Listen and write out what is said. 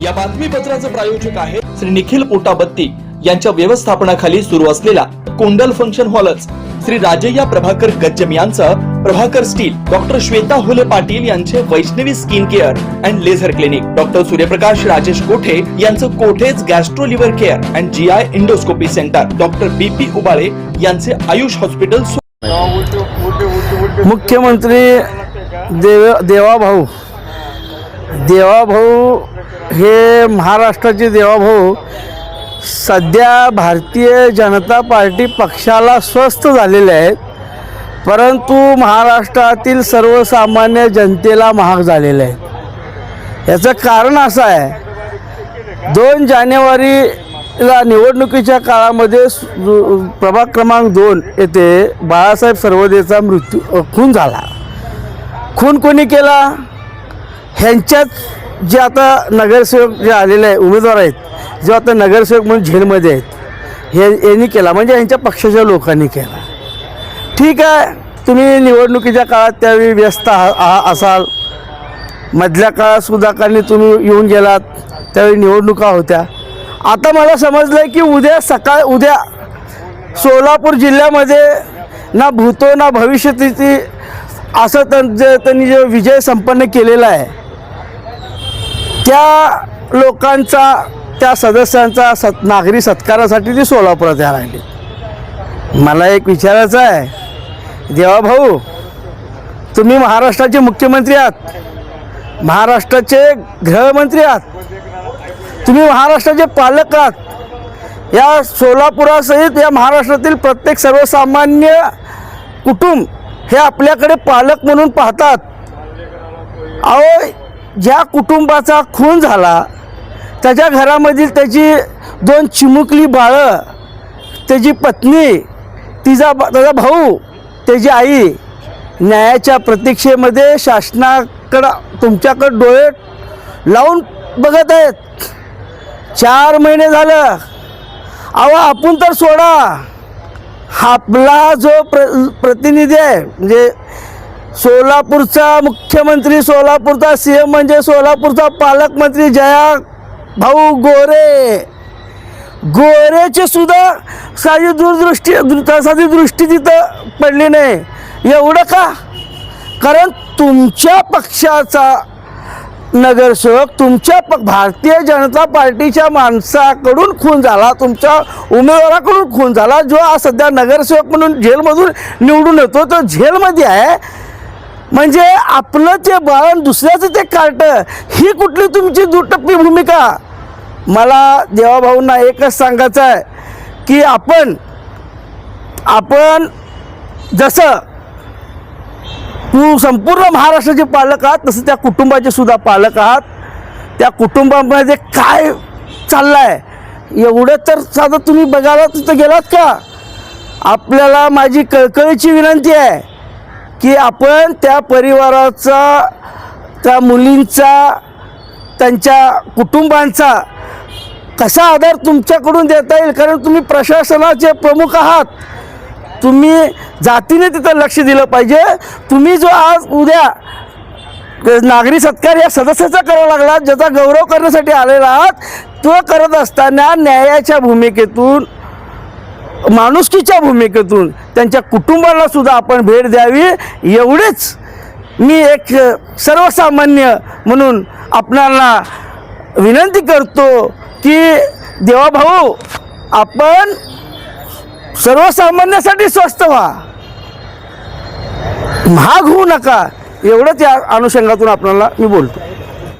या बातमीपत्राचे प्रायोजक आहे श्री निखिल पोटाबत्ती यांच्या व्यवस्थापनाखाली सुरू असलेला कोंडल फंक्शन हॉलच, श्री राजय्या प्रभाकर गज्जम यांचं प्रभाकर स्टील, डॉक्टर श्वेता होले पाटील यांचे Vaishnavi skin care and laser clinic, doctor Suryaprakash Rajesh Kothe यांचं Kothe's gastro liver care and GI endoscopy centre, doctor BP Ubale यांचे आयुष हॉस्पिटल। मुख्यमंत्री देवाभाऊ हे महाराष्ट्राचे देवाभाऊ सध्या भारतीय जनता पार्टी पक्षाला स्वस्थ झालेले आहेत, परंतु महाराष्ट्रातील सर्वसामान्य जनतेला महाग झालेले आहेत। याचं कारण असं आहे, 2 जानेवारीला निवडणुकीच्या काळामध्ये प्रभाग क्रमांक 2 येथे बाळासाहेब सर्वदेचा खून झाला। खून कोणी केला? ह्यांच्यात जे आता नगरसेवक जे आलेले आहे, उमेदवार आहेत, जे आता नगरसेवक म्हणून जेलमध्ये आहेत, यांनी केला, म्हणजे यांच्या पक्षाच्या लोकांनी केला। ठीक आहे, तुम्ही निवडणुकीच्या काळात त्यावेळी व्यस्त असाल, मधल्या काळात सुधाकांनी तुम्ही येऊन गेलात, त्यावेळी निवडणुका होत्या। आता मला समजलं आहे की उद्या सोलापूर जिल्ह्यामध्ये ना भूतो ना भविष्यती असं त्यांनी जो विजय संपन्न केलेला आहे, त्या लोकांचा, त्या सदस्यांचा नागरी सत्कारासाठी ती सोलापुरात यायला लागली। मला एक विचारायचं आहे, देवाभाऊ, तुम्ही महाराष्ट्राचे मुख्यमंत्री आहात, महाराष्ट्राचे गृहमंत्री आहात, तुम्ही महाराष्ट्राचे पालक आहात। या सोलापुरासहित या महाराष्ट्रातील प्रत्येक सर्वसामान्य कुटुंब हे आपल्याकडे पालक म्हणून पाहतात। अहो, ज्या कुटुंबाचा खून झाला, त्याच्या घरामधील त्याची 2 चिमुकली बाळं, त्याची पत्नी, त्याचा भाऊ, त्याची आई न्यायाच्या प्रतीक्षेमध्ये शासनाकडं तुमच्याकडं डोळे लावून बघत आहेत। 4 महिने झालं। अहो, आपण तर सोडा, आपला जो प्रतिनिधी आहे, म्हणजे सोलापूरचा मुख्यमंत्री, सोलापूरचा CM म्हणजे सोलापूरचा पालकमंत्री जया भाऊ गोरेचे सुद्धा साधी दृष्टी तिथं पडली नाही। एवढं का? कारण तुमच्या पक्षाचा नगरसेवक तुमच्या भारतीय जनता पार्टीच्या माणसाकडून खून झाला, तुमच्या उमेदवाराकडून खून झाला, जो आज सध्या नगरसेवक म्हणून जेलमधून निवडून येतो, तो जेलमध्ये आहे। म्हणजे आपलं ते बाळण दुसऱ्याचं ते कार्ट, ही कुठली तुमची दुटप्पी भूमिका? मला देवाभाऊंना एकच सांगायचं आहे की आपण जसं तू संपूर्ण महाराष्ट्राचे पालक आहात, तसं त्या कुटुंबाचे सुद्धा पालक आहात। त्या कुटुंबामध्ये काय चाललंय एवढं तर साधं तुम्ही बघायला तिथं गेलात का? आपल्याला माझी कळकळीची विनंती आहे की आपण त्या परिवाराचा, त्या मुलींचा, त्यांच्या कुटुंबांचा कसा आधार तुमच्याकडून देता येईल, कारण तुम्ही प्रशासनाचे प्रमुख आहात, तुम्ही जातीने तिथं लक्ष दिलं पाहिजे। तुम्ही जो आज उद्या नागरी सत्कार या सदस्याचा करावा लागला, ज्याचा गौरव करण्यासाठी आलेला आहात, तो करत असताना न्यायाच्या भूमिकेतून, माणुसकीच्या भूमिकेतून त्यांच्या कुटुंबाला सुद्धा आपण भेट द्यावी, एवढेच मी एक सर्वसामान्य म्हणून आपणाला विनंती करतो की देवाभाऊ, आपण सर्वसामान्यासाठी स्वस्थ व्हा, महाग होऊ नका, एवढंच या अनुषंगातून आपल्याला मी बोलतो।